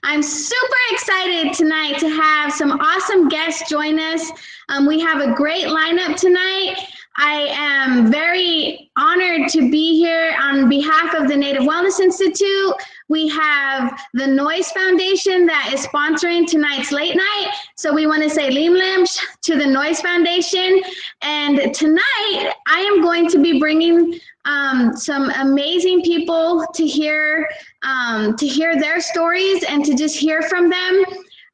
I'm super excited tonight to have some awesome guests join us. We have a great lineup tonight. I am very honored to be here on behalf of the Native Wellness Institute. We have the Noise Foundation that is sponsoring tonight's late night. So we want to say Lim Lim to the Noise Foundation. And tonight I am going to be bringing some amazing people to hear their stories and to just hear from them.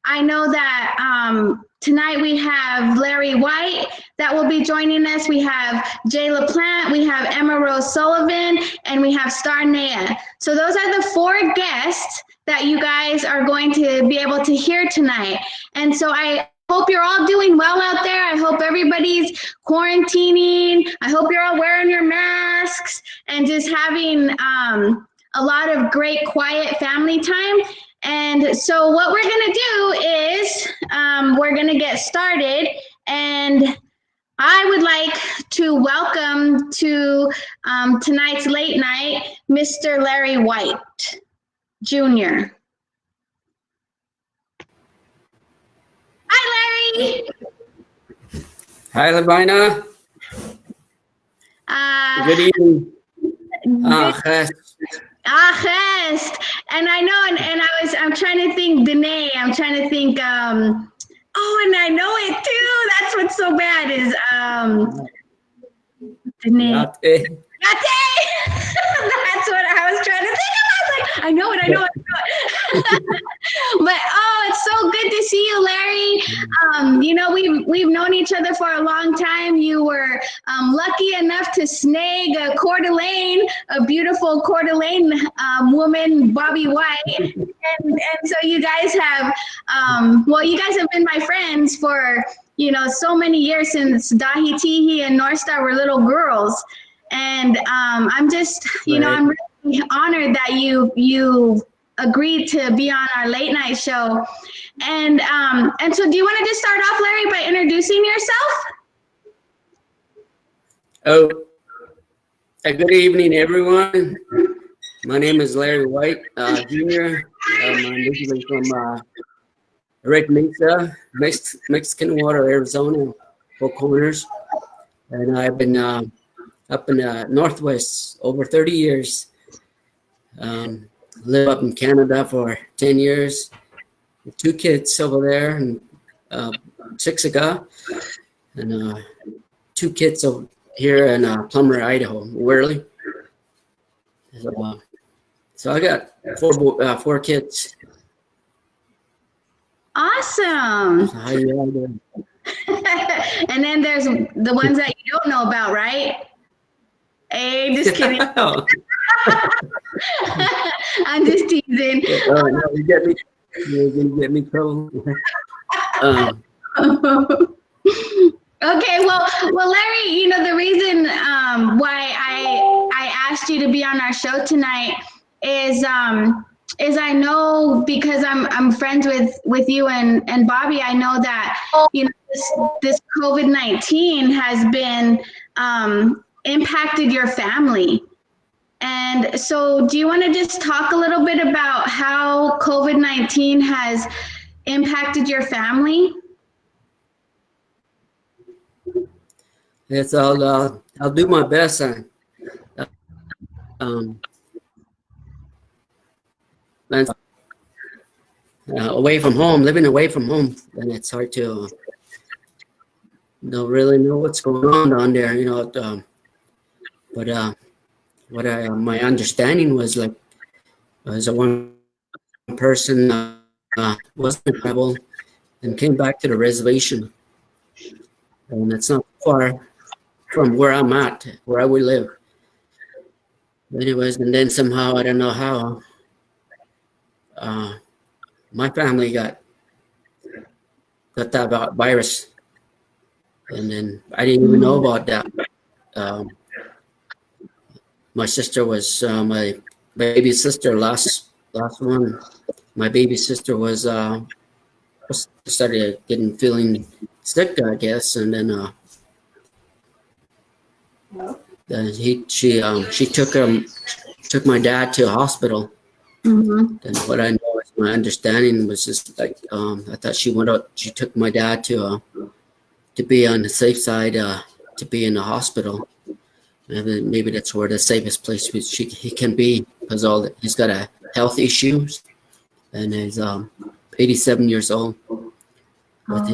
I know that tonight we have Larry White that will be joining us. We have Jay LaPlante, we have Emma Rose Sullivan, and we have Star Naya. So those are the 4 guests that you guys are going to be able to hear tonight. And so I hope you're all doing well out there. I hope everybody's quarantining. I hope you're all wearing your masks and just having a lot of great quiet family time. And so what we're gonna do is we're gonna get started, and I would like to welcome to tonight's late night, Mr. Larry White, Jr. Hi, Larry. Hi, Lavina. Good evening. Gest. And I know, and I'm trying to think, Danae, I'm trying to think, oh, and I know it too. That's what's so bad is, Danae. Yate. That's what I was trying to think of. I was like, I know it. But, oh, it's so good to see you, Larry. You know, we've known each other for a long time. You were lucky enough to snag a Coeur d'Alene, a beautiful Coeur d'Alene woman, Bobby White. And so you guys have, you guys have been my friends for, so many years since Dahi Tihi and North Star were little girls. And I'm just, I'm really honored that you agreed to be on our late night show. And so do you want to just start off, Larry, by introducing yourself? Oh, good evening, everyone. My name is Larry White, Jr. I'm originally from Red Mesa, Mexican Water, Arizona, Four Corners. And I've been up in the Northwest over 30 years. Live up in Canada for 10 years. 2 kids over there, and 6 ago, and 2 kids over here in Plummer, Idaho, Worley. So I got 4 kids. Awesome. So how you all doing? And then there's the ones that you don't know about, right? Hey, just kidding. I'm just teasing. No, you get me trouble. Okay, well, Larry, the reason why I asked you to be on our show tonight is I know, because I'm friends with you and Bobby, I know that this COVID-19 has been impacted your family. And so do you want to just talk a little bit about how COVID-19 has impacted your family? Yes, I'll do my best. Away from home, living away from home, and it's hard to don't really know what's going on down there, but my understanding was like, as a one person was in trouble and came back to the reservation, and it's not far from where I'm at, where I would live. Anyways, and then somehow, I don't know how, my family got that virus, and then I didn't even know about that. My sister was my baby sister, last one. My baby sister was started feeling sick, I guess, and then she took my dad to a hospital. Mm-hmm. And what I know is my understanding was just like I thought she took my dad to be on the safe side, to be in the hospital. Maybe that's where the safest place he can be, because he's got a health issues, and he's 87 years old. But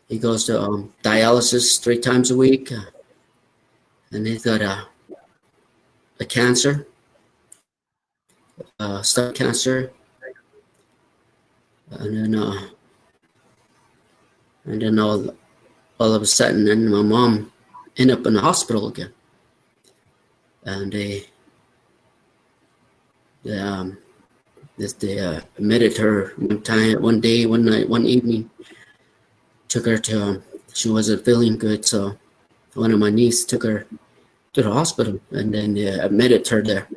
he goes to dialysis 3 times a week, and he's got a cancer, stomach cancer, and then all of a sudden, then my mom ended up in the hospital again, and they admitted her one night, one evening. Took her to, she wasn't feeling good, so one of my nieces took her to the hospital, and then they admitted her there,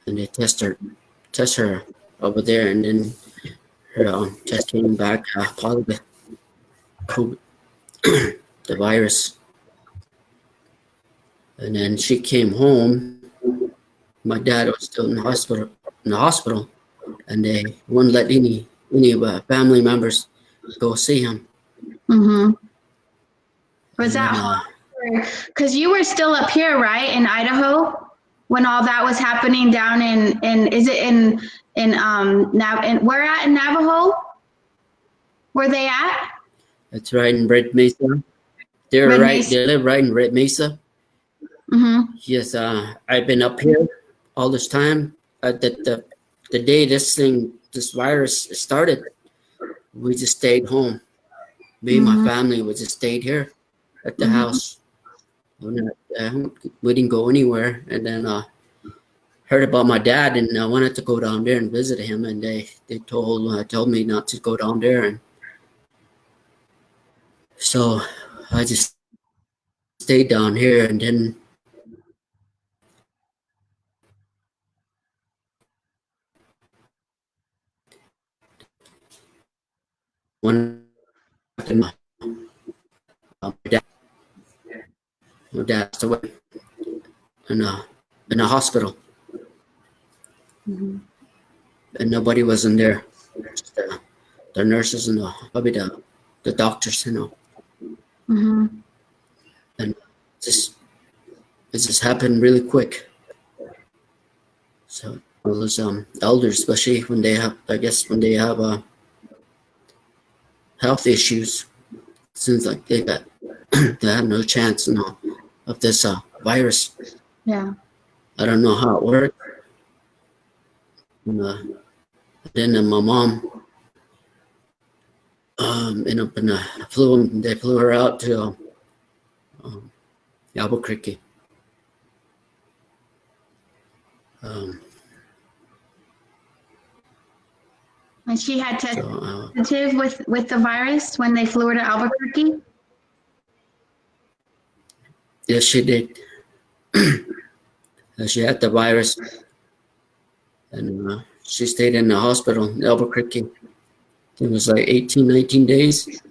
and they test her over there, and then her test came back positive, COVID, the virus. And then she came home. My dad was still in the hospital, and they wouldn't let any of our family members go see him. Mm-hmm. Was that hard? Because you were still up here, right, in Idaho, when all that was happening down in is it in where at in Navajo? Where they at? That's right, in Red Mesa. They live right in Red Mesa. Mm-hmm. Yes, I've been up here all this time. The day this virus started, we just stayed home. Me and my family, we just stayed here at the house. We didn't go anywhere. And then heard about my dad, and I wanted to go down there and visit him. And they told me not to go down there. And so I just stayed down here, and then my dad passed away in a hospital, and nobody was in there. Just, the nurses and probably the doctors, and it just happened really quick. So all those elders, especially when they have health issues, seems like they have no chance, of this virus. Yeah. I don't know how it worked. And, then my mom ended up they flew her out to Albuquerque. And she had tested positive with the virus when they flew her to Albuquerque? Yes, she did. She had the virus, and she stayed in the hospital in Albuquerque. It was like 19 days.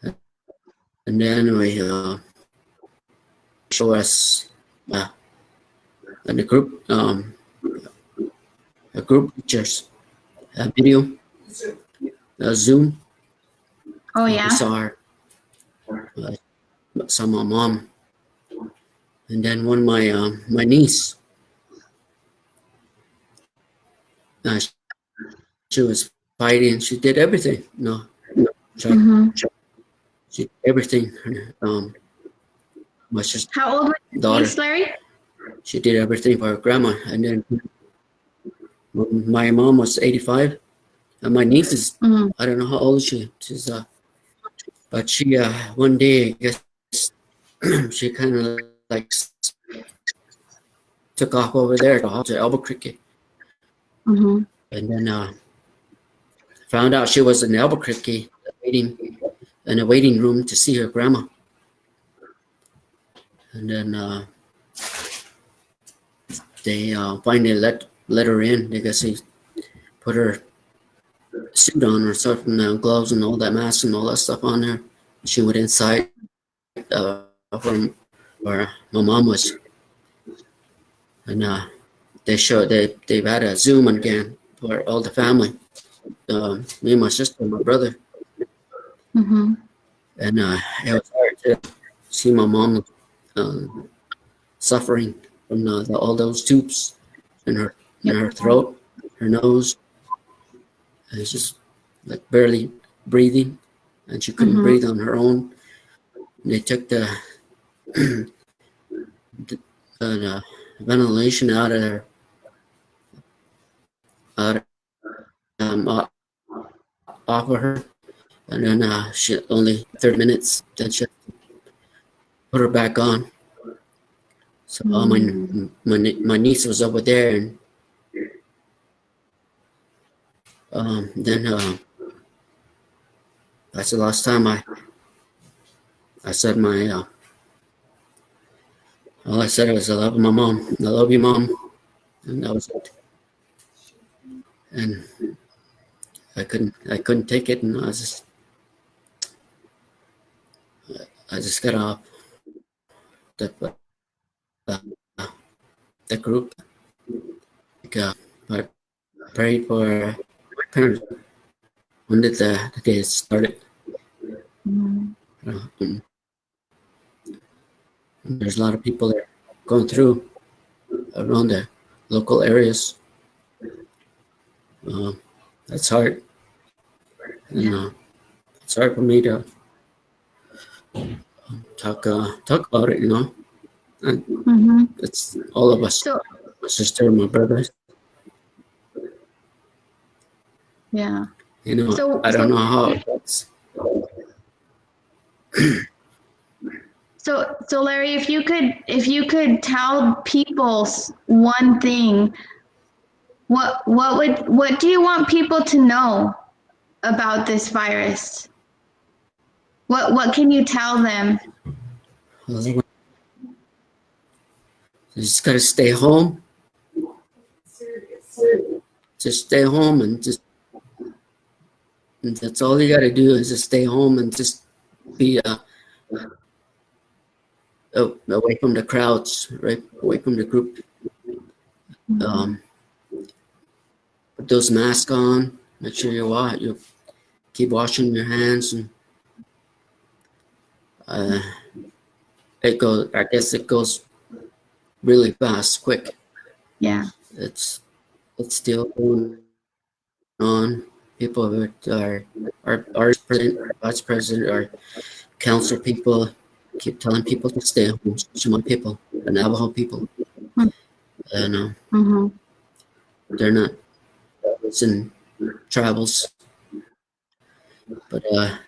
And then we show us in the group pictures, a video, Zoom. Oh yeah. We saw her. Saw my mom, and then one of my niece. She was fighting. She did everything. She did everything. My sister, how old was your daughter, niece, Larry? she did everything for her grandma. And then my mom was 85, and my niece is I don't know how old she's but she one day, I guess, she kind of like took off over there to Albuquerque, and then found out she was in Albuquerque in a waiting room to see her grandma. And then they finally let her in. I guess they put her suit on or something, gloves and all that, mask and all that stuff on her. She went inside from where my mom was, and they've had a Zoom again for all the family, me and my sister and my brother. Mm-hmm. And it was hard to see my mom suffering from all those tubes in her throat, her nose. And it's just like barely breathing, and she couldn't breathe on her own. And they took the ventilation out of her, off of her, and then she only 30 minutes. Then she put her back on. So my niece was over there, and then that's the last time I said my. All I said was, "I love my mom. I love you, Mom," and that was it. And I couldn't take it, and I just got off the group. I prayed for my parents when did the day started. There's a lot of people there going through around the local areas. That's hard. And it's hard for me to talk about it, And it's all of us, my sister and my brothers. Yeah. I don't know how it works. So Larry, if you could tell people one thing, what do you want people to know about this virus? What can you tell them? You just gotta stay home. Just stay home and that's all you gotta do is just stay home and just be away from the crowds, right? Away from the group. Put those masks on. Make sure you keep washing your hands, and I guess it goes really fast, quick. Yeah. It's still going on. People our president, our vice president, our council people keep telling people to stay home. Some people, the Navajo people, and they're not in travels. But I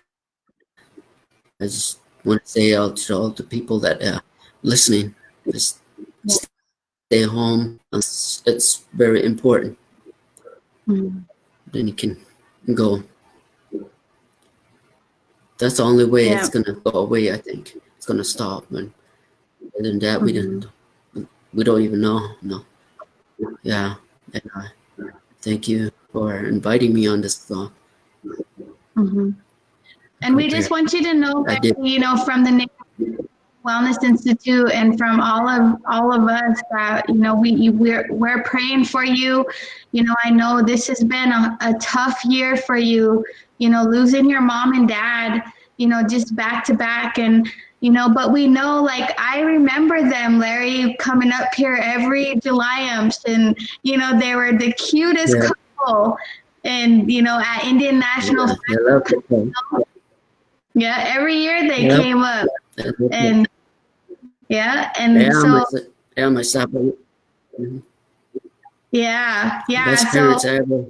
just want to say out to all the people that listening, just stay home. It's very important. Then you can go. That's the only way it's gonna go away. I think it's gonna stop. And other than that, we don't even know. No. Yeah. And thank you for inviting me on this song. And we just want you to know that, from the Native Wellness Institute and from all of us that, we're praying for you. I know this has been a tough year for you, losing your mom and dad, just back to back. And, but we know, like, I remember them, Larry, coming up here every July-umps, and, they were the cutest couple. And, at Indian National Festival, every year they came up. And myself. Best parents ever.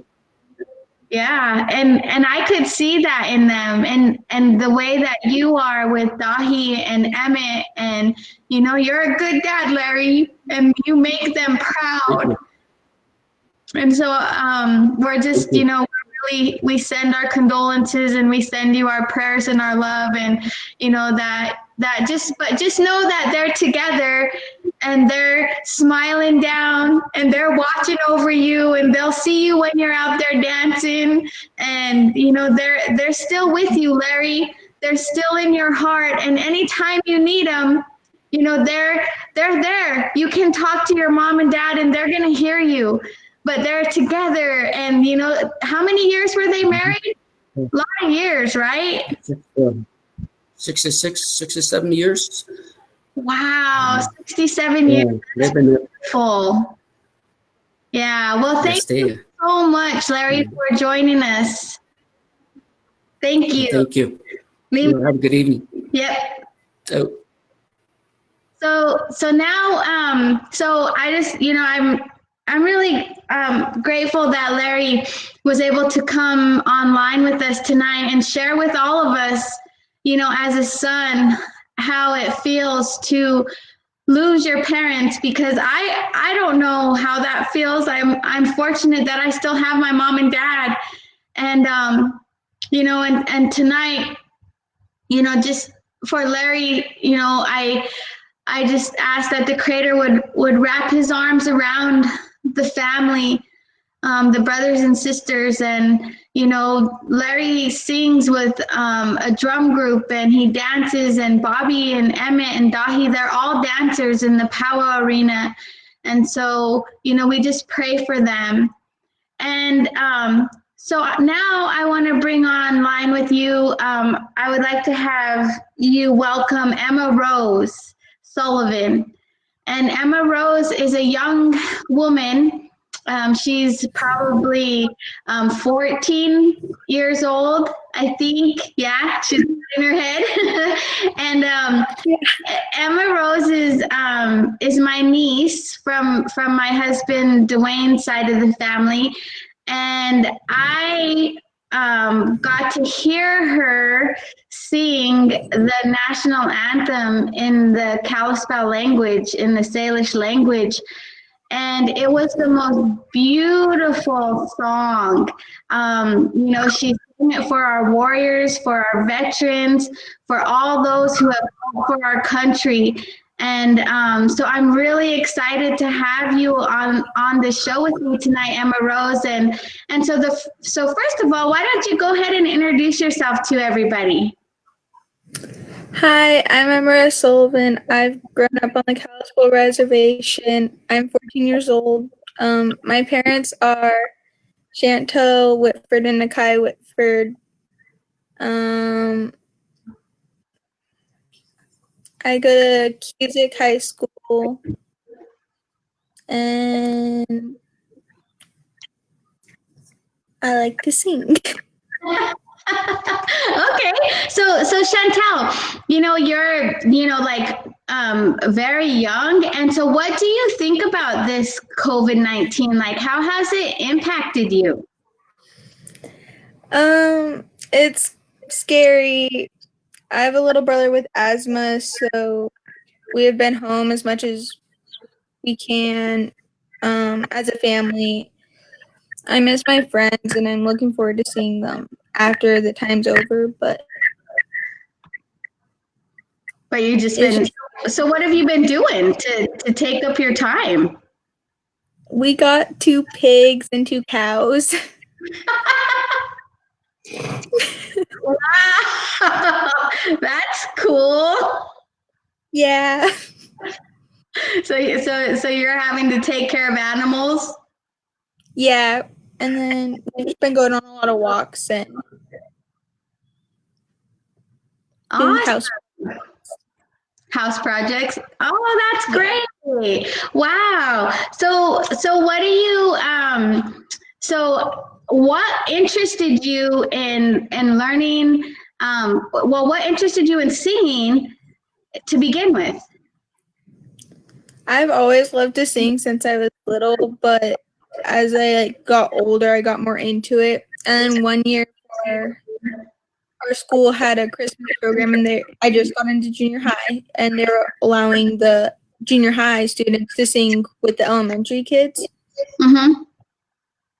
Yeah, and I could see that in them, and the way that you are with Dahi and Emmett, and you're a good dad, Larry, and you make them proud. And so we're just, we send our condolences, and we send you our prayers and our love, and just know that they're together, and they're smiling down, and they're watching over you, and they'll see you when you're out there dancing, and they're still with you, Larry. They're still in your heart, and anytime you need them, they're they're there. You can talk to your mom and dad and they're going to hear you, but they're together. And you know, how many years were they married? A lot of years, right? 67 years. Wow, 67 years. Full. Yeah, well, thank you so much, Larry, for joining us. Thank you. Thank you. Have a good evening. Yep. Oh. So now, so I just, you know, I'm really grateful that Larry was able to come online with us tonight and share with all of us, you know, as a son, how it feels to lose your parents, because I don't know how that feels. I'm fortunate that I still have my mom and dad, and you know, and tonight, you know, just for Larry, you know, I just ask that the Creator would wrap His arms around the family, the brothers and sisters. And you know, Larry sings with a drum group, and he dances, and Bobby and Emmett and Dahi, they're all dancers in the Power Arena. And so, you know, we just pray for them. And so now I want to bring online with you, I would like to have you welcome Emma Rose Sullivan. And Emma Rose is a young woman. She's probably 14 years old, I think. Yeah, she's in her head. And Emma Rose is my niece from my husband Dwayne's side of the family. And I got to hear her sing the national anthem in the Kalispel language, in the Salish language. And it was the most beautiful song. You know, she sang it for our warriors, for our veterans, for all those who have fought for our country. And so I'm really excited to have you on the show with me tonight, Emma Rose. And so first of all, why don't you go ahead and introduce yourself to everybody? Hi, I'm Emma Sullivan. I've grown up on the Kalispel Reservation. I'm 14 years old. My parents are Chantel Whitford and Nakai Whitford. I go to Cusick High School, and I like to sing. Okay, so Chantel, you know, you're, you know, like very young, and so what do you think about this COVID-19? Like, how has it impacted you? It's scary. I have a little brother with asthma, so we have been home as much as we can as a family. I miss my friends, and I'm looking forward to seeing them after the time's over. But you just been. So what have you been doing to take up your time? We got 2 pigs and 2 cows. Wow, that's cool. Yeah. So you're having to take care of animals? Yeah, and then we've just been going on a lot of walks and doing house projects. Oh, that's great. Wow. So what do you so what interested you in learning well, what interested you in singing to begin with? I've always loved to sing since I was little, but as I got older, I got more into it. And then one year our school had a Christmas program, and I just got into junior high, and they were allowing the junior high students to sing with the elementary kids. Mm-hmm.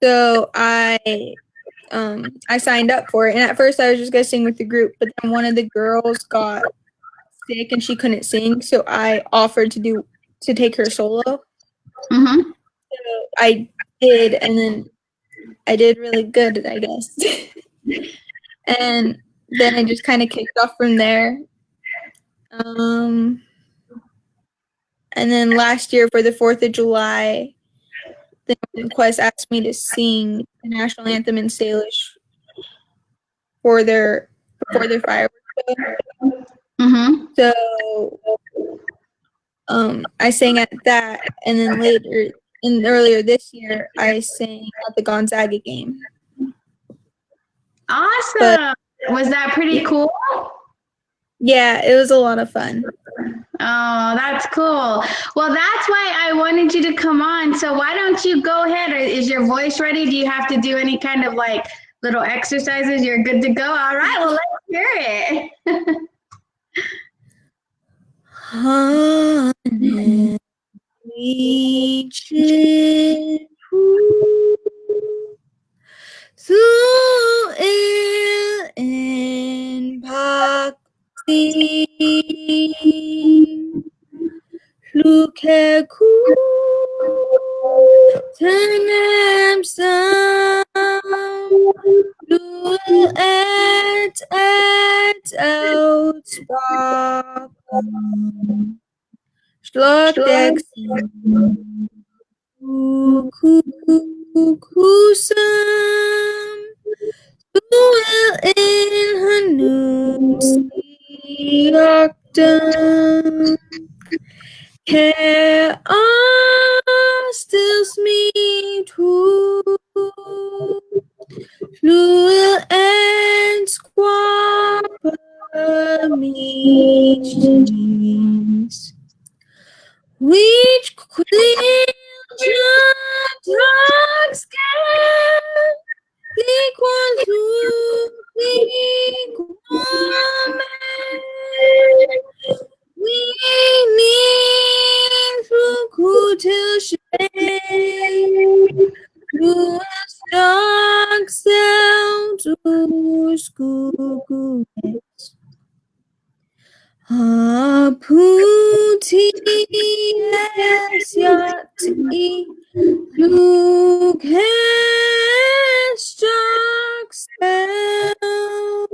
So I signed up for it, and at first I was just gonna sing with the group, but then one of the girls got sick and she couldn't sing, so I offered to take her solo. Mm-hmm. So I did, and then I did really good, I guess. And then I just kind of kicked off from there. And then last year for the 4th of July, the Quest asked me to sing the national anthem in Salish for their fireworks show. Mm-hmm. So I sang at that, and then earlier this year, I sang at the Gonzaga game. Awesome. Was that pretty cool? Yeah, it was a lot of fun. Oh, that's cool. Well, that's why I wanted you to come on. So why don't you go ahead? Is your voice ready? Do you have to do any kind of like little exercises? You're good to go. All right. Well, let's hear it. Lukeku Tenem Sam Lul et out Schlag Dexin Kusam Lul in Hanus Yorkdom Care stills me to Lul and squabble me jeans which clean drugs can equal to we need to go till shame to stock sound to school. Puti yati Luke has stock sound.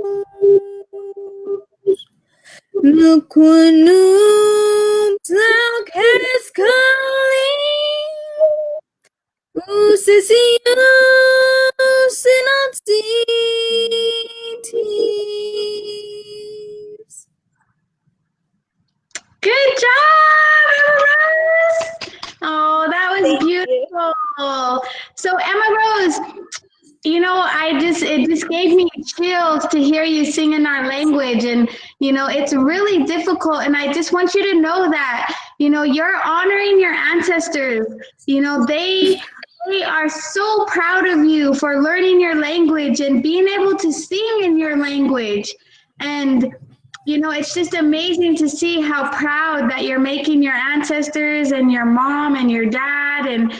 Nukunum Tlauk has calling. Usisius Sinantitis. Good job, Emma Rose. Oh, that was beautiful. So Emma Rose, it just gave me chills to hear you sing in our language. And, it's really difficult. And I just want you to know that, you're honoring your ancestors. They are so proud of you for learning your language and being able to sing in your language. And it's just amazing to see how proud that you're making your ancestors and your mom and your dad and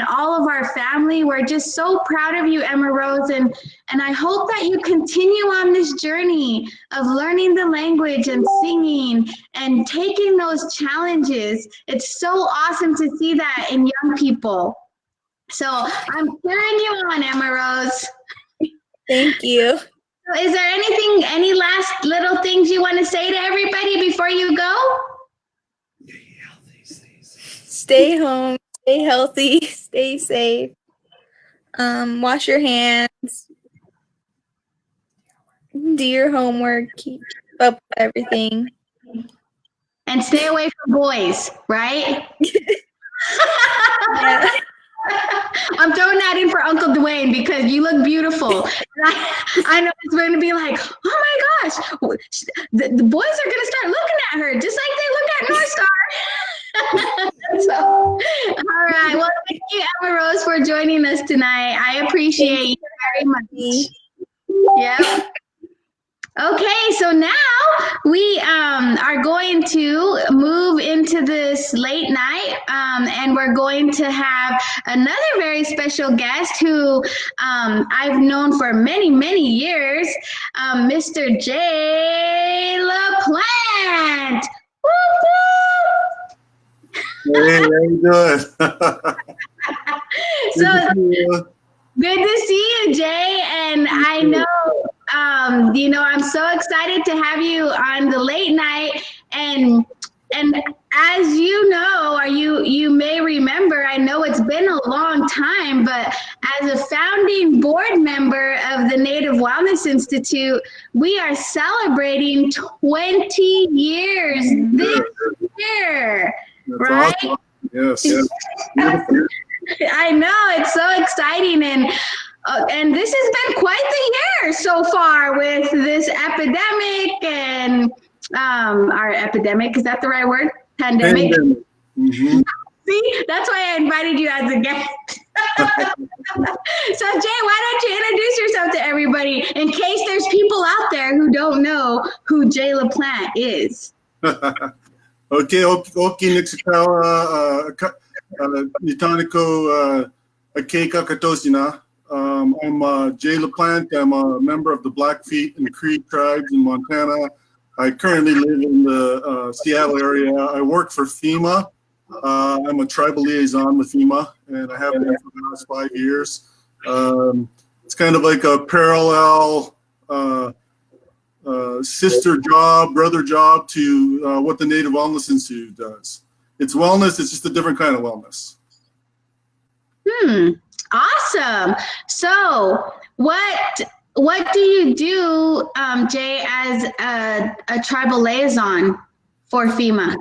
all of our family. We're just so proud of you, Emma Rose. And I hope that you continue on this journey of learning the language and singing and taking those challenges. It's so awesome to see that in young people. So I'm cheering you on, Emma Rose. Thank you. So is there any last little things you want to say to everybody before you go? Stay home, stay healthy, stay safe. Wash your hands. Do your homework, keep up with everything. And stay away from boys, right? Yeah. I'm throwing that in for Uncle Dwayne because you look beautiful. And I know it's going to be like, oh my gosh, the boys are going to start looking at her just like they look at North Star. So, all right. Well, thank you, Emma Rose, for joining us tonight. I appreciate you very much. Yep. Okay, so now we are going to move into this late night, and we're going to have another very special guest who I've known for many, many years, Mr. Jay LaPlante. Hey, how you doing? Good to see you, Jay, and I know I'm so excited to have you on the late night. And And as you know, or you may remember, I know it's been a long time, but as a founding board member of the Native Wellness Institute, we are celebrating 20 years this year, That's right? awesome. Yes. Beautiful. I know, it's so exciting, and this has been quite the year so far with this epidemic and our epidemic, is that the right word? Pandemic. Mhm. See, that's why I invited you as a guest. So Jay, why don't you introduce yourself to everybody in case there's people out there who don't know who Jay LaPlante is. Okay, Oki Nixikawa, Nitaniko Ake Kakatosina. I'm Jay LaPlante. I'm a member of the Blackfeet and Cree tribes in Montana. I currently live in the Seattle area. I work for FEMA. I'm a tribal liaison with FEMA, and I have been for the last 5 years. It's kind of like a parallel sister job, brother job to what the Native Wellness Institute does. It's wellness, it's just a different kind of wellness. Awesome. So what do you do, Jay, as a tribal liaison for FEMA?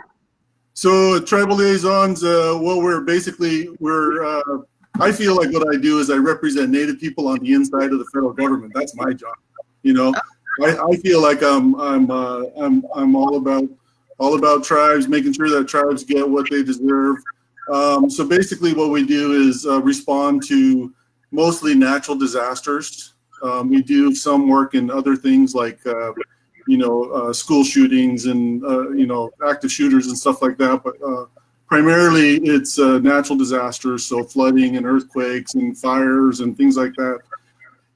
So tribal liaisons, I feel like what I do is I represent Native people on the inside of the federal government. That's my job. You know, I feel like I'm all about tribes, making sure that tribes get what they deserve. So basically what we do is respond to mostly natural disasters. We do some work in other things like, school shootings and, active shooters and stuff like that. But primarily it's natural disasters, so flooding and earthquakes and fires and things like that.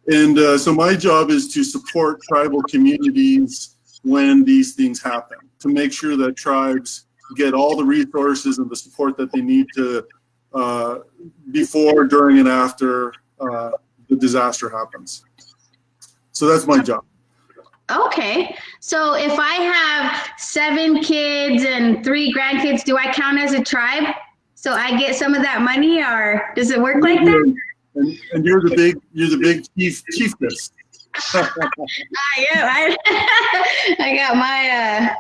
And so my job is to support tribal communities when these things happen, to make sure that tribes get all the resources and the support that they need to before, during, and after the disaster happens. So that's my job. Okay. So if I have 7 kids and 3 grandkids, do I count as a tribe? So I get some of that money, or does it work like that? And you're the big chiefess. Yeah, I got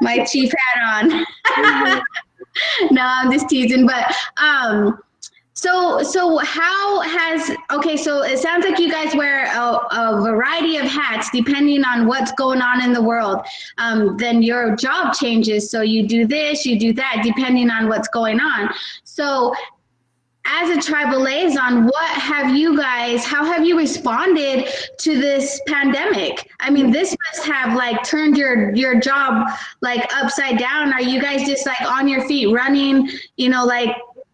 my chief hat on. No, I'm just teasing. But so how has, okay, so it sounds like you guys wear a variety of hats depending on what's going on in the world. Then your job changes. So you do this, you do that, depending on what's going on. So as a tribal liaison, how have you responded to this pandemic? I mean, this must have turned your job upside down. Are you guys just on your feet running,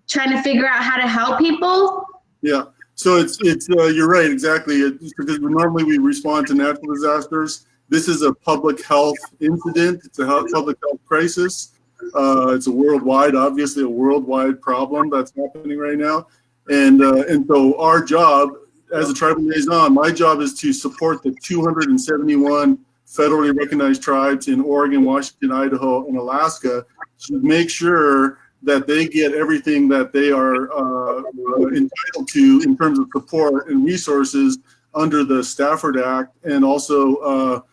trying to figure out how to help people? Yeah, so it's you're right, exactly. Because normally we respond to natural disasters. This is a public health incident. It's a public health crisis. It's obviously a worldwide problem that's happening right now. And so our job as a tribal liaison, my job is to support the 271 federally recognized tribes in Oregon, Washington, Idaho, and Alaska to make sure that they get everything that they are entitled to in terms of support and resources under the Stafford Act, and also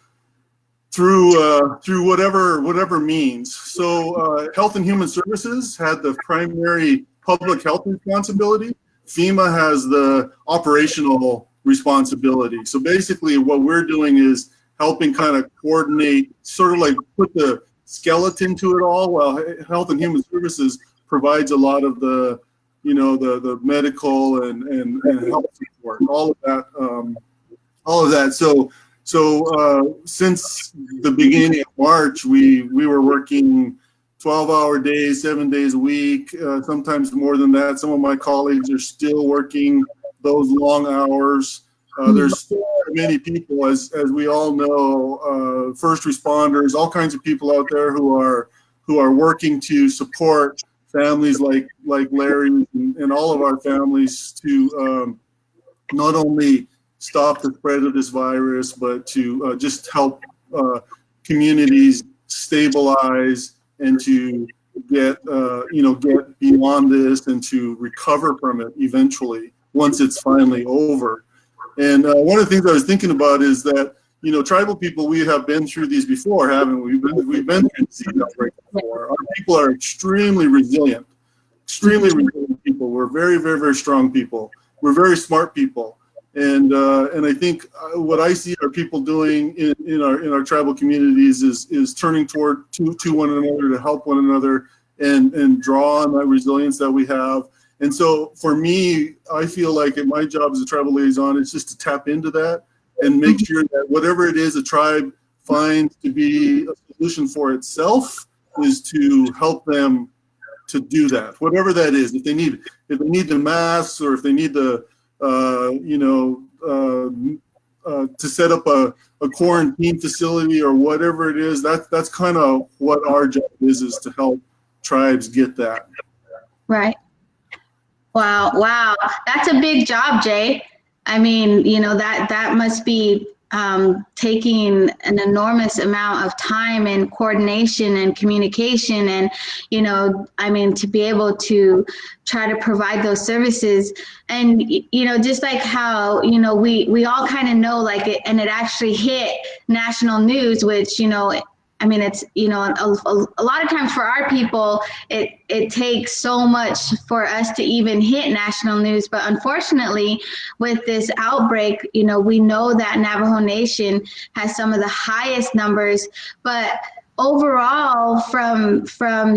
through whatever means. So Health and Human Services had the primary public health responsibility. FEMA has the operational responsibility. So basically what we're doing is helping kind of coordinate, sort of like put the skeleton to it all, while Health and Human Services provides a lot of the medical and health support, all of that. So since the beginning of March, we were working 12-hour days, 7 days a week, sometimes more than that. Some of my colleagues are still working those long hours. There's so many people, as we all know, first responders, all kinds of people out there who are working to support families like Larry and all of our families to not only stop the spread of this virus, but to just help communities stabilize and to get beyond this and to recover from it eventually once it's finally over. And one of the things I was thinking about is that, tribal people, we have been through these before, haven't we? We've been through these outbreaks before. Our people are extremely resilient people. We're very, very, very strong people. We're very smart people. And I think what I see our people doing in our tribal communities is turning toward to one another to help one another and draw on that resilience that we have. And so for me, I feel like my job as a tribal liaison is just to tap into that and make sure that whatever it is a tribe finds to be a solution for itself is to help them to do that, whatever that is. If they need the masks, or if they need the to set up a quarantine facility or whatever it is, that's kind of what our job is to help tribes get that. Right. Wow. That's a big job, Jay. I mean, that must be taking an enormous amount of time and coordination and communication and, to be able to try to provide those services. And, just like how, we all kind of know, like, it actually hit national news, which, it's, a lot of times for our people, it takes so much for us to even hit national news. But unfortunately, with this outbreak, we know that Navajo Nation has some of the highest numbers. But overall, from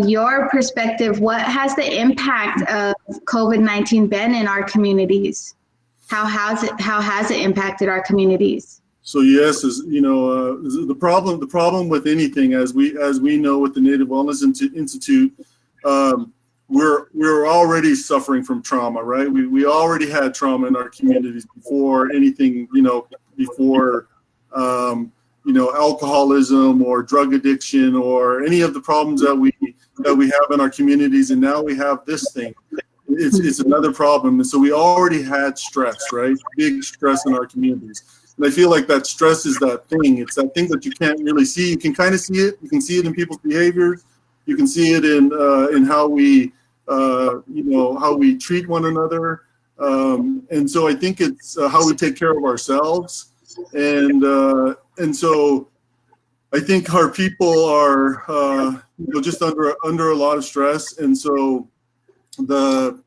your perspective, what has the impact of COVID-19 been in our communities? How has it impacted our communities? So yes, the problem with anything, as we know with the Native Wellness Institute, we're already suffering from trauma, right? We already had trauma in our communities before anything, before alcoholism or drug addiction or any of the problems that we have in our communities, and now we have this thing. It's another problem, and so we already had stress, right? Big stress in our communities. And I feel like that stress is that thing. It's that thing that you can't really see. You can kind of see it. You can see it in people's behaviors. You can see it in how we, how we treat one another. And so I think it's how we take care of ourselves. And so I think our people are, just under a lot of stress. And so the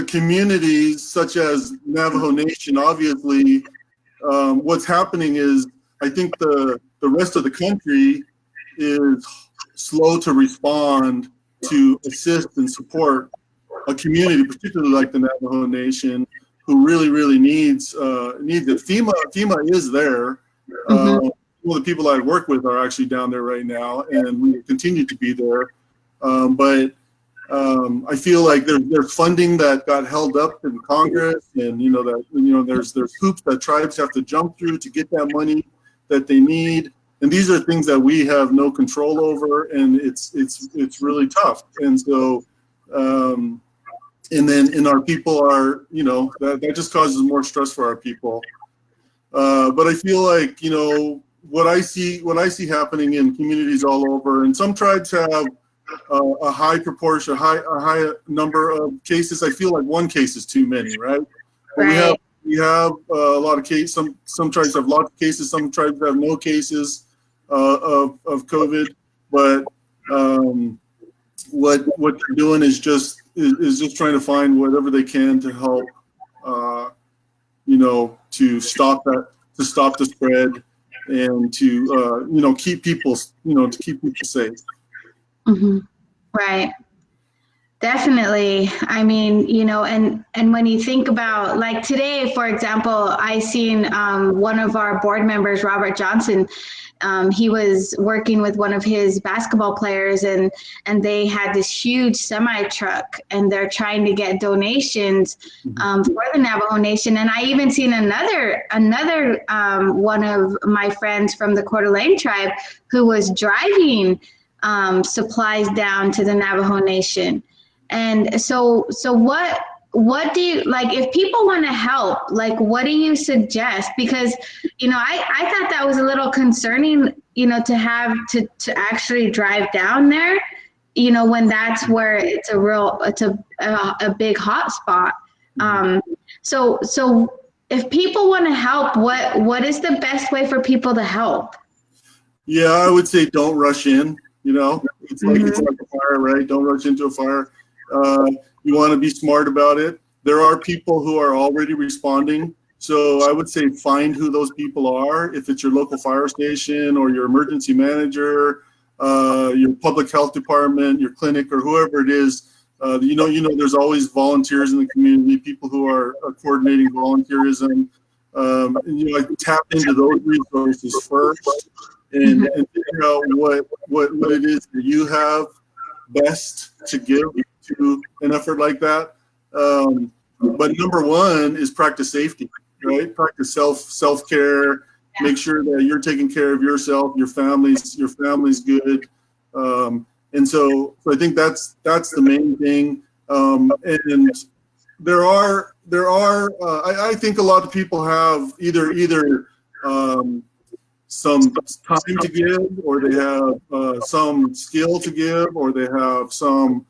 communities such as Navajo Nation, obviously, what's happening is I think the rest of the country is slow to respond to assist and support a community, particularly like the Navajo Nation, who really, really needs it. FEMA is there. Some of the people I work with are actually down there right now, and we continue to be there. But I feel like there's funding that got held up in Congress, and there's hoops that tribes have to jump through to get that money that they need, and these are things that we have no control over, and it's really tough. And so, and then our people are that just causes more stress for our people. But I feel like what I see happening in communities all over, and some tribes have a high proportion, a high number of cases. I feel like one case is too many, right? Right. We have a lot of cases. Some tribes have lots of cases. Some tribes have no cases of COVID. But what they're doing is just trying to find whatever they can to help, to stop the spread, and to keep people safe. Mm-hmm. Right. Definitely. I mean, and when you think about, like today, for example, I seen one of our board members, Robert Johnson, he was working with one of his basketball players, and they had this huge semi truck, and they're trying to get donations for the Navajo Nation. And I even seen another one of my friends from the Coeur d'Alene tribe who was driving supplies down to the Navajo Nation. And so what do you, like, if people want to help, like, what do you suggest? Because, I thought that was a little concerning, to have to actually drive down there, when that's where it's a big hot spot. So if people want to help, what is the best way for people to help? Yeah, I would say don't rush in. It's like a fire, right? Don't rush into a fire. You want to be smart about it. There are people who are already responding. So I would say find who those people are. If it's your local fire station or your emergency manager, your public health department, your clinic, or whoever it is, there's always volunteers in the community, people who are coordinating volunteerism. Tap into those resources first and figure out what it is that you have best to give to an effort like that. But number one is practice safety, right? Practice self-care. Make sure that you're taking care of yourself, your family's good. And so I think that's the main thing. And there are I think a lot of people have either some time to give, or they have some skill to give, or they have some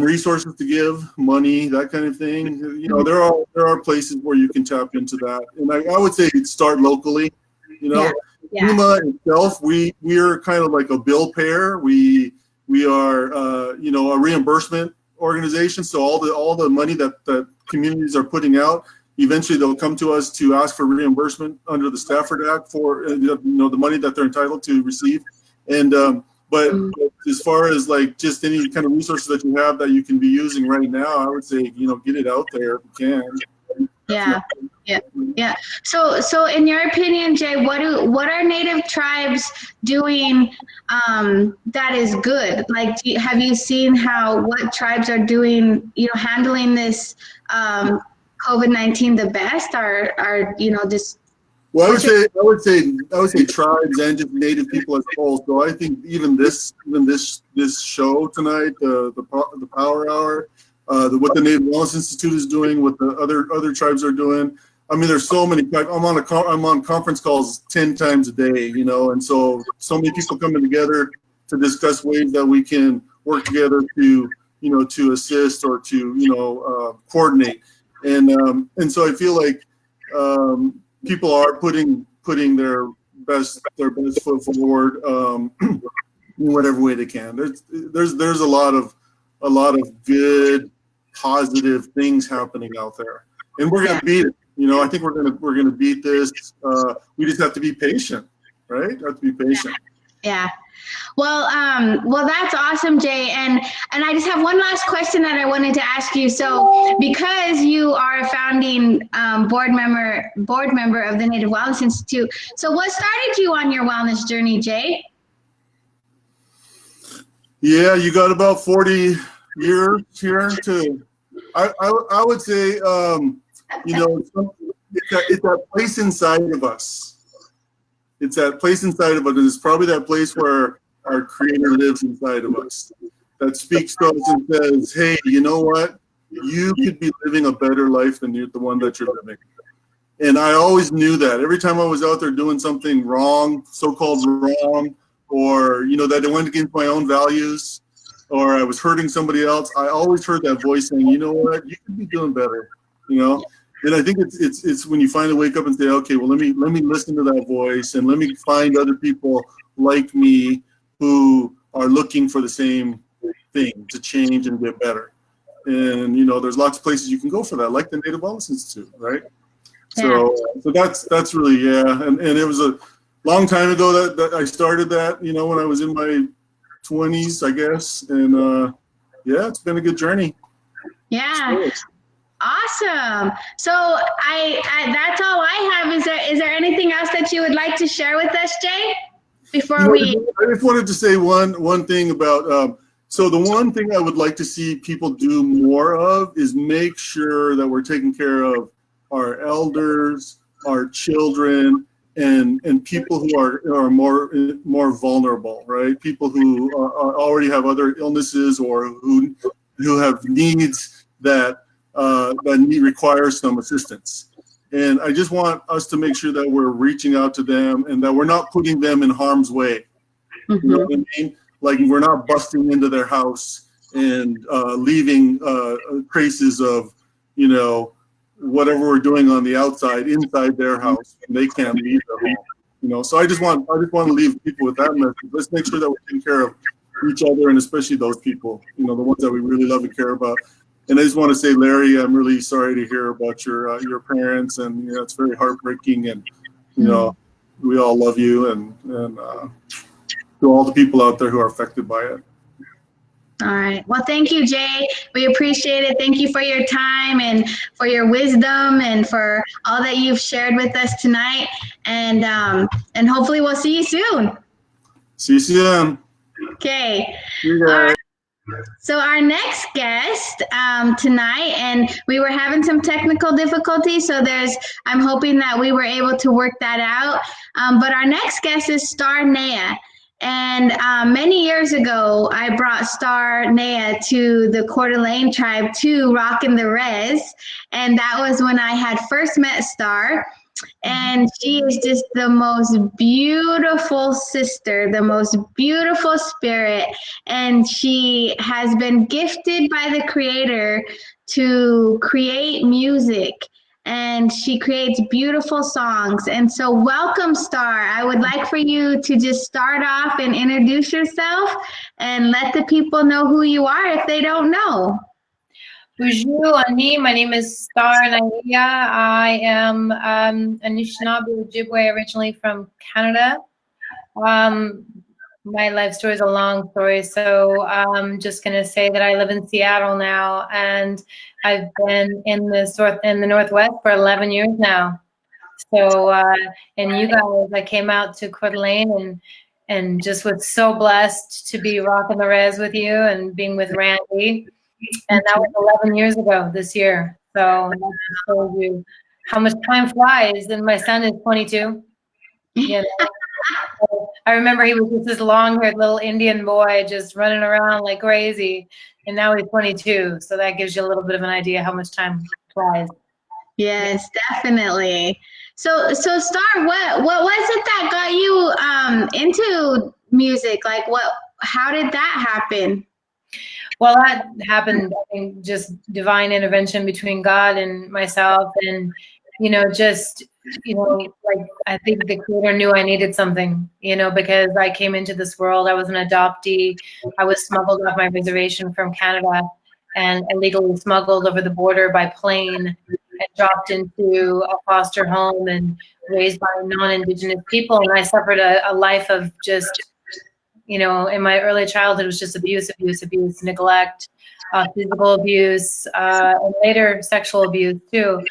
resources to give, money, that kind of thing. There are places where you can tap into that, and I would say start locally. FEMA itself, we are kind of like a bill payer. We are a reimbursement organization. So all the money that communities are putting out, eventually they'll come to us to ask for reimbursement under the Stafford Act for the money that they're entitled to receive. And but as far as like just any kind of resources that you have that you can be using right now, I would say get it out there if you can. Yeah. So in your opinion, Jay, what are Native tribes doing that is good? Like, have you seen what tribes are doing, handling this COVID-19 the best? Are just Well, I would say tribes and just Native people as a whole. So I think even this show tonight, the Power Hour, what the Native Wellness Institute is doing, what the other tribes are doing. I mean, there's so many. I'm on conference calls 10 times a day, and so many people coming together to discuss ways that we can work together to assist or to coordinate. And so I feel like people are putting their best foot forward in whatever way they can. There's a lot of good, positive things happening out there, and we're gonna beat it. I think we're gonna beat this. We just have to be patient, right? Have to be patient. Yeah. Well, that's awesome, Jay. And I just have one last question that I wanted to ask you. So, because you are a founding board member of the Native Wellness Institute, so what started you on your wellness journey, Jay? Yeah, you got about 40 years here to. I would say, it's that place inside of us. It's that place inside of us, and it's probably that place where our Creator lives inside of us, that speaks to us and says, hey, you know what? You could be living a better life than the one that you're living. And I always knew that. Every time I was out there doing something wrong, so-called wrong, or, that it went against my own values, or I was hurting somebody else, I always heard that voice saying, you know what? You could be doing better, And I think it's when you finally wake up and say, okay, well, let me listen to that voice, and let me find other people like me who are looking for the same thing, to change and get better. And there's lots of places you can go for that, like the Native Wellness Institute, right? Yeah. So that's really and it was a long time ago that I started that, when I was in my 20s, I guess, and it's been a good journey. Yeah. Awesome. So I that's all I have. Is there anything else that you would like to share with us, Jay? Before we, I just wanted to say one thing about. So the one thing I would like to see people do more of is make sure that we're taking care of our elders, our children, and people who are more vulnerable, right? People who already have other illnesses or who have needs that require some assistance. And I just want us to make sure that we're reaching out to them and that we're not putting them in harm's way. You know what I mean? Like we're not busting into their house and leaving traces of, you know, whatever we're doing on the outside inside their house, and they can't leave their home. You know, so I just want to leave people with that message. Let's make sure that we're taking care of each other, and especially those people, you know, the ones that we really love and care about. And I just want to say, Larry, I'm really sorry to hear about your parents, and you know, it's very heartbreaking. And you know, we all love you, and to all the people out there who are affected by it. All right. Well, thank you, Jay. We appreciate it. Thank you for your time and for your wisdom and for all that you've shared with us tonight. And hopefully we'll see you soon. See you soon. Okay. See you All guys. right. So our next guest tonight, and we were having some technical difficulties, so I'm hoping that we were able to work that out. But our next guest is Star Nea. And many years ago, I brought Star Nea to the Coeur d'Alene tribe to Rockin' the Res. And that was when I had first met Star. And she is just the most beautiful sister, the most beautiful spirit. And she has been gifted by the Creator to create music. And she creates beautiful songs. And so welcome, Star. I would like for you to just start off and introduce yourself and let the people know who you are if they don't know. Bonjour, Annie. My name is Star Nea. I am Anishinaabe Ojibwe, originally from Canada. My life story is a long story, so I'm just going to say that I live in Seattle now, and I've been in the Northwest for 11 years now. So, and you guys, I came out to Coeur d'Alene and just was so blessed to be rocking the res with you and being with Randy. And that was 11 years ago this year. So that just shows you how much time flies. And my son is 22. You know? I remember he was just this long-haired little Indian boy just running around like crazy, and now he's 22. So that gives you a little bit of an idea how much time flies. Yes, definitely. So Star, what was it that got you into music? Like, how did that happen? Well, that happened, I think, just divine intervention between God and myself, and like I think the Creator knew I needed something, because I came into this world. I was an adoptee. I was smuggled off my reservation from Canada and illegally smuggled over the border by plane and dropped into a foster home and raised by non-Indigenous people. And I suffered a life of just, in my early childhood, it was just abuse, neglect, physical abuse, and later sexual abuse too.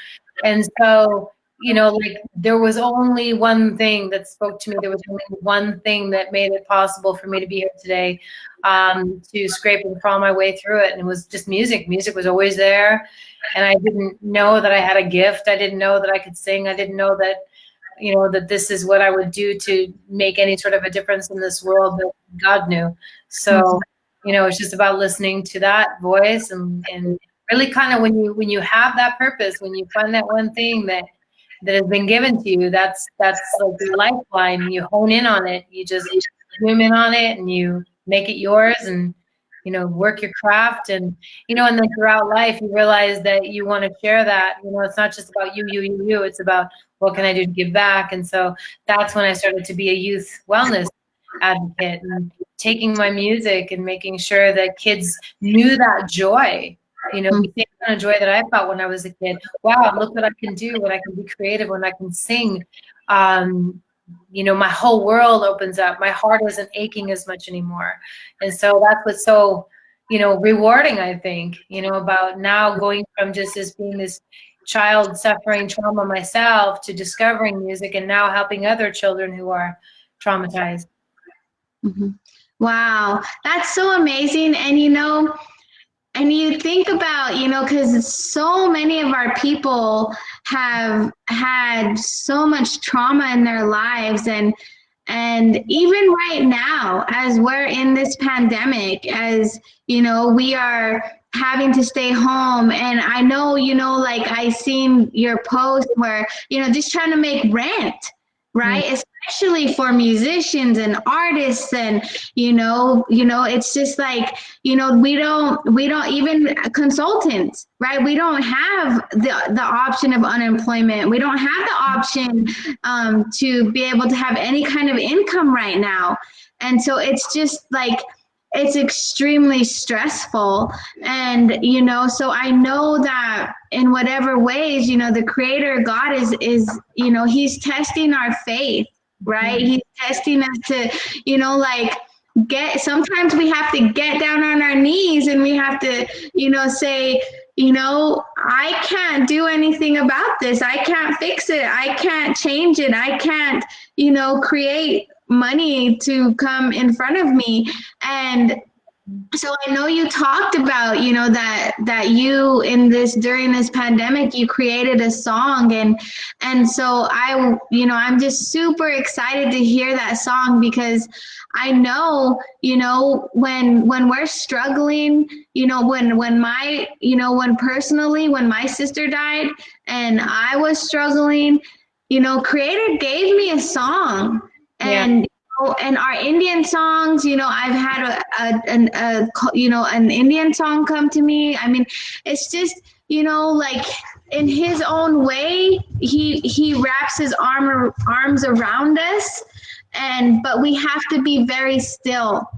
And so, like there was only one thing that spoke to me. There was only one thing that made it possible for me to be here today, to scrape and crawl my way through it. And it was just music. Music was always there. And I didn't know that I had a gift. I didn't know that I could sing. I didn't know that, that this is what I would do to make any sort of a difference in this world, but God knew. So, it's just about listening to that voice and really kind of when you have that purpose, when you find that one thing that has been given to you, that's like your lifeline. You hone in on it. You just zoom in on it and you make it yours and, work your craft. And, and then throughout life, you realize that you want to share that. It's not just about you. It's about what can I do to give back? And so that's when I started to be a youth wellness advocate and taking my music and making sure that kids knew that joy. The same kind of joy that I felt when I was a kid. Wow, look what I can do when I can be creative, when I can sing. My whole world opens up. My heart isn't aching as much anymore. And so that's what's so, rewarding, I think, about now going from just as being this child suffering trauma myself to discovering music and now helping other children who are traumatized. Mm-hmm. Wow, that's so amazing. And you think about, because so many of our people have had so much trauma in their lives. And even right now, as we're in this pandemic, as, we are having to stay home. And I know, like I seen your post where, just trying to make rent, right? Especially for musicians and artists. And, it's just like, we don't even consultants, right? We don't have the option of unemployment. We don't have the option to be able to have any kind of income right now. And so it's just like, it's extremely stressful. And, so I know that in whatever ways, the Creator God is, He's testing our faith, right? He's testing us to, sometimes we have to get down on our knees and we have to, say, I can't do anything about this. I can't fix it. I can't change it. I can't, create money to come in front of me. And so I know you talked about, that you during this pandemic, you created a song, and so I'm just super excited to hear that song, because I know, when we're struggling, when personally, when my sister died and I was struggling, Creator gave me a song. And and our Indian songs, I've had an Indian song come to me. I mean, it's just, like in His own way, he wraps His arms around us, but we have to be very still,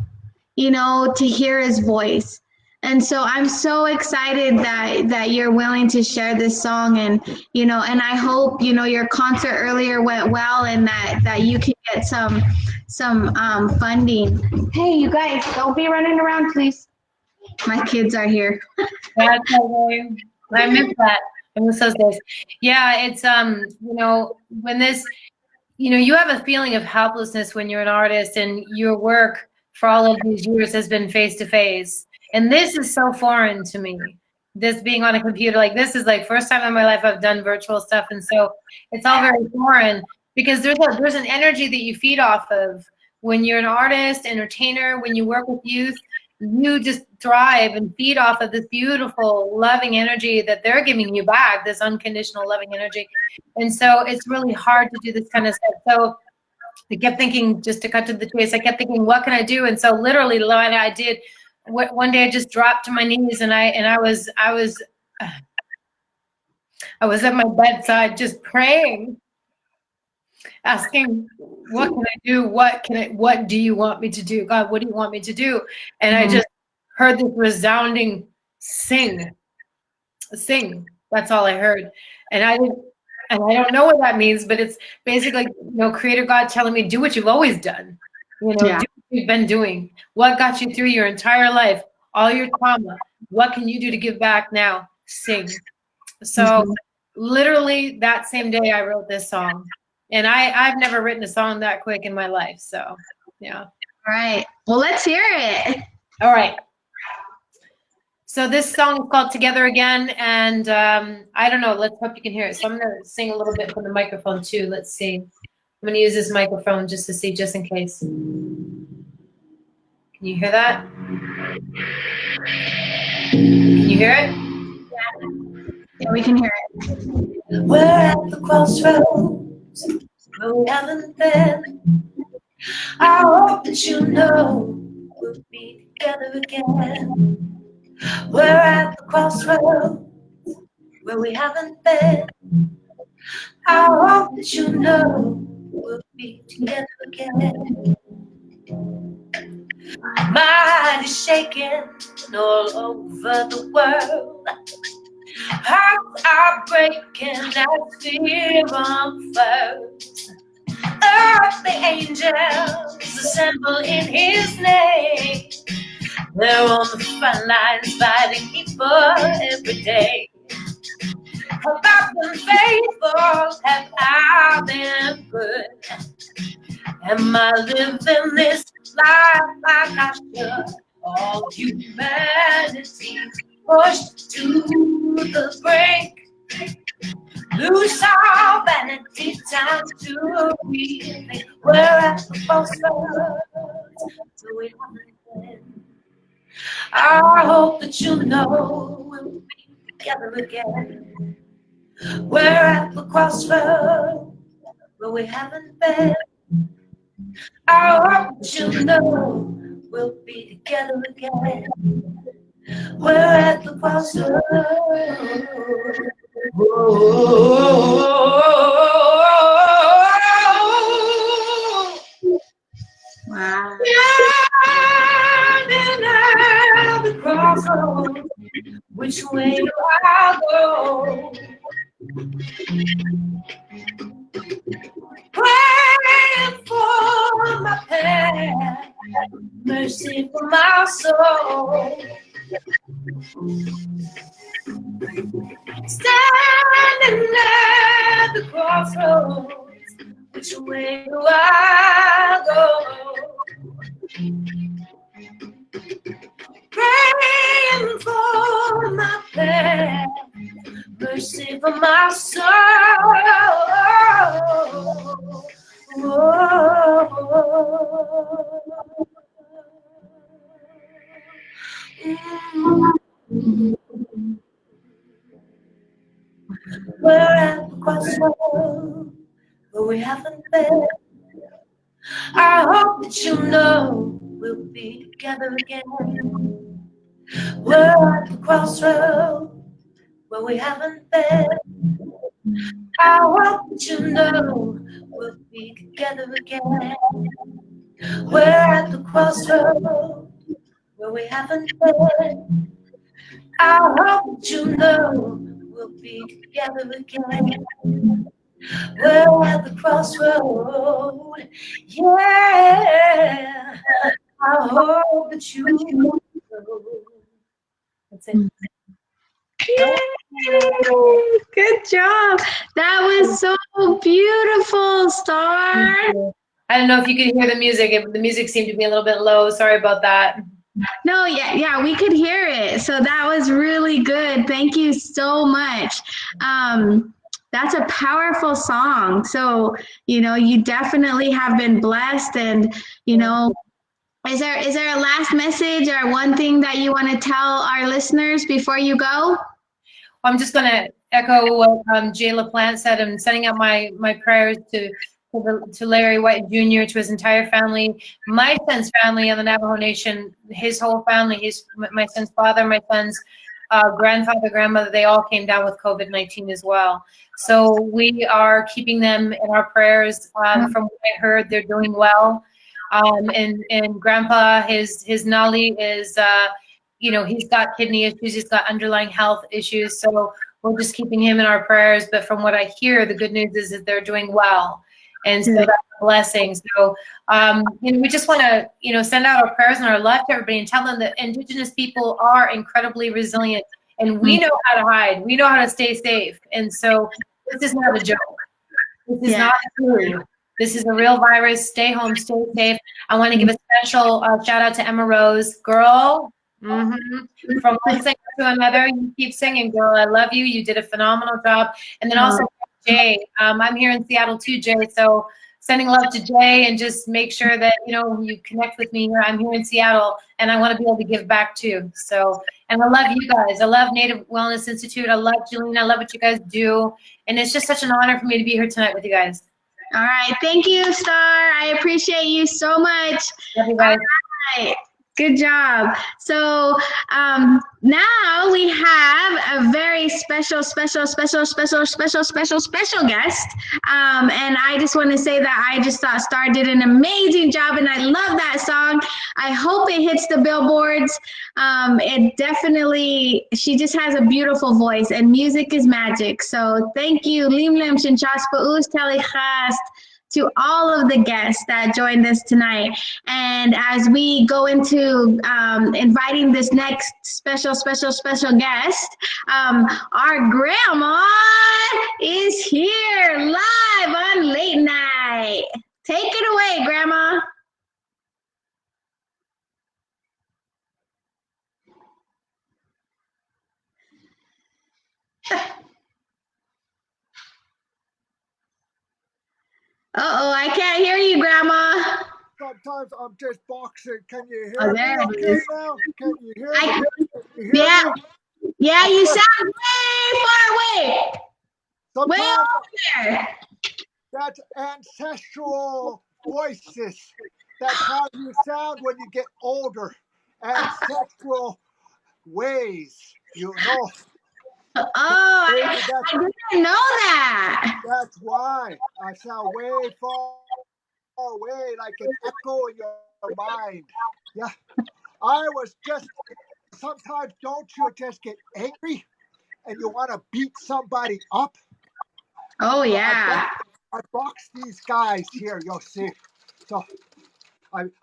to hear His voice. And so I'm so excited that you're willing to share this song, and and I hope your concert earlier went well, and that you can get some funding. Hey, you guys, don't be running around, please. My kids are here. That's okay. I miss that. I miss those days. Yeah, it's when this, you have a feeling of helplessness when you're an artist and your work for all of these years has been face to face. And this is so foreign to me. This being on a computer, like this is like first time in my life I've done virtual stuff, and so it's all very foreign, because there's an energy that you feed off of when you're an artist, entertainer, when you work with youth. You just thrive and feed off of this beautiful, loving energy that they're giving you back, this unconditional loving energy. And so it's really hard to do this kind of stuff. So I kept thinking, just to cut to the chase, I kept thinking, what can I do? And so literally, I did. One day I just dropped to my knees, and I was at my bedside just praying, asking, what can I do? What do you want me to do? God, what do you want me to do? And I just heard this resounding sing. That's all I heard. And I don't know what that means, but it's basically, Creator God telling me, do what you've always done. Do what you've been doing. What got you through your entire life, all your trauma? What can you do to give back now? Sing. So literally that same day I wrote this song. And I've never written a song that quick in my life. So, yeah. All right. Well, let's hear it. All right. So this song is called Together Again. And I don't know. Let's hope you can hear it. So I'm going to sing a little bit from the microphone too. Let's see. I'm going to use this microphone just to see, just in case. Can you hear that? Can you hear it? Yeah, we can hear it. We're at the crossroads, where we haven't been. I hope that you know we'll be together again. We're at the crossroads, where we haven't been. I hope that you know we'll be together again. My heart is shaking all over the world. Hearts are breaking as fear unfurls. Earthly angels assemble in His name. They're on the front lines fighting evil every day. Have I been faithful? Have I been good? Am I living this life like I should? All humanity pushed to the brink. Lose our vanity, time to rethink. We're at the crossroads, so we haven't been. I hope that you know we'll be together again. We're at the crossroads where we haven't been. I hope that you know we'll be together again. We're at the crossroads. Wow. Standing at the crossroads, which way do I go? Praying for my path, mercy for my soul. Standing at the crossroads, which way do I go? Praying for my path, mercy for my soul. We're at the crossroads where we haven't been. I hope that you know we'll be together again. We're at the crossroads where we haven't been. I hope that you know we'll be together again. We're at the crossroads where we haven't been. I hope that you know we'll be together again. We're at the crossroad, yeah. I hope that you know. That's it. Yay! Good job. That was so beautiful, Star. I don't know if you could hear the music. The music seemed to be a little bit low. Sorry about that. No, yeah, we could hear it. So that was really good. Thank you so much. That's a powerful song. So, you definitely have been blessed, and, is there a last message or one thing that you want to tell our listeners before you go? I'm just going to echo what Jay LaPlante said. I'm sending out my prayers to Larry White Jr., to his entire family, my son's family on the Navajo Nation, his whole family, my son's father, my son's grandfather, grandmother, they all came down with COVID-19 as well. So we are keeping them in our prayers. From what I heard, they're doing well. And Grandpa, his Nali is, he's got kidney issues, he's got underlying health issues. So we're just keeping him in our prayers. But from what I hear, the good news is that they're doing well. And so that's a blessing. So, we just want to, send out our prayers and our love to everybody and tell them that Indigenous people are incredibly resilient, and we know how to hide. We know how to stay safe. And so this is not a joke. This is not true. This is a real virus. Stay home, stay safe. I want to give a special shout out to Emma Rose. Girl, from one singer to another, you keep singing, girl. I love you. You did a phenomenal job. And then also Jay. I'm here in Seattle too, Jay. So sending love to Jay, and just make sure that, you connect with me here. I'm here in Seattle, and I want to be able to give back too. So, and I love you guys. I love Native Wellness Institute. I love Julene. I love what you guys do. And it's just such an honor for me to be here tonight with you guys. All right. Thank you, Star. I appreciate you so much. Love you guys. All right. Good job. So now we have a very special guest. And I just want to say that I just thought Star did an amazing job, and I love that song. I hope it hits the billboards. It definitely, she just has a beautiful voice, and music is magic. So thank you, Limlim Shinchaspa Telichast, to all of the guests that joined us tonight. And as we go into inviting this next special guest, our grandma is here live on Late Night. Take it away, Grandma. Uh-oh, I can't hear you, Grandma. God sometimes I'm just boxing. Can you Oh, hear me there it okay is. now? Can you hear I, me? Can you hear yeah, me? yeah, you sound way far away. Way Sometimes over there. that's ancestral voices. That's how you sound when you get older. Ancestral ways, you know. Oh, I Maybe didn't know that. that's why I sound way far away, like an echo in your mind. Yeah, I was just. Sometimes don't you just get angry and you want to beat somebody up? Oh, So yeah. I box these guys here, you'll see. So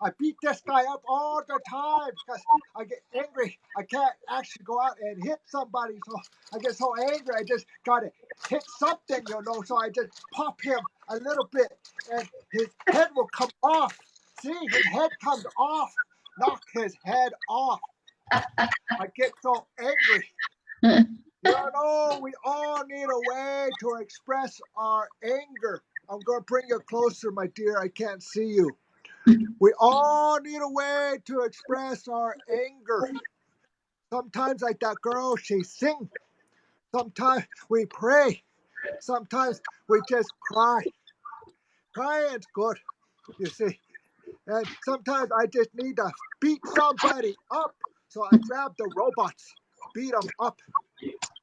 I beat this guy up all the time because I get angry. I can't actually go out and hit somebody. So I get so angry, I just got to hit something, you know. So I just pop him a little bit and his head will come off. See, his head comes off. Knock his head off. I get so angry. You know, we all need a way to express our anger. I'm going to bring you closer, my dear. I can't see you. We all need a way to express our anger. Sometimes, like that girl, she sings. Sometimes we pray. Sometimes we just cry. Crying's good, you see. And sometimes I just need to beat somebody up. So I grab the robots, beat them up.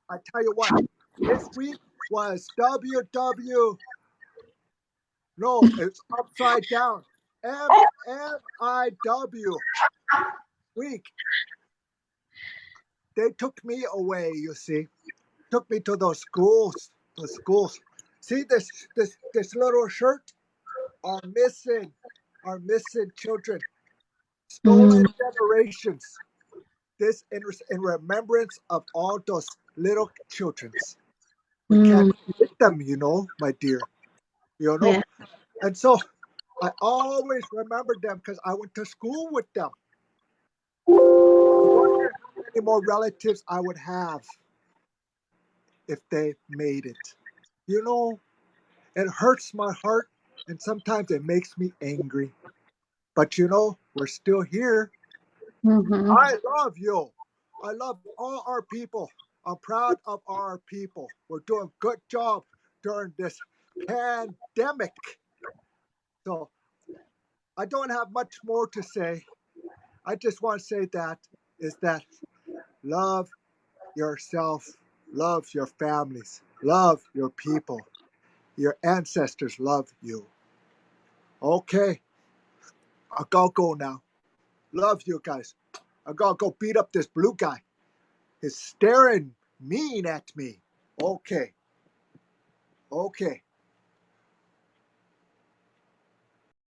I tell you what, this week was no, it's upside down. MMIW week. They took me away, you see. Took me to those schools. The schools. See this little shirt? Are missing children. Stolen generations. This in remembrance of all those little childrens. We can't forget them, you know, my dear. You know? Yeah. And so I always remember them because I went to school with them. I wonder how many more relatives I would have if they made it. You know, it hurts my heart and sometimes it makes me angry. But you know, we're still here. Mm-hmm. I love you. I love all our people. I'm proud of our people. We're doing a good job during this pandemic. So I don't have much more to say. I just want to say that love yourself, love your families, love your people. Your ancestors love you. Okay, I gotta go now. Love you guys. I gotta go beat up this blue guy. He's staring mean at me. Okay, okay.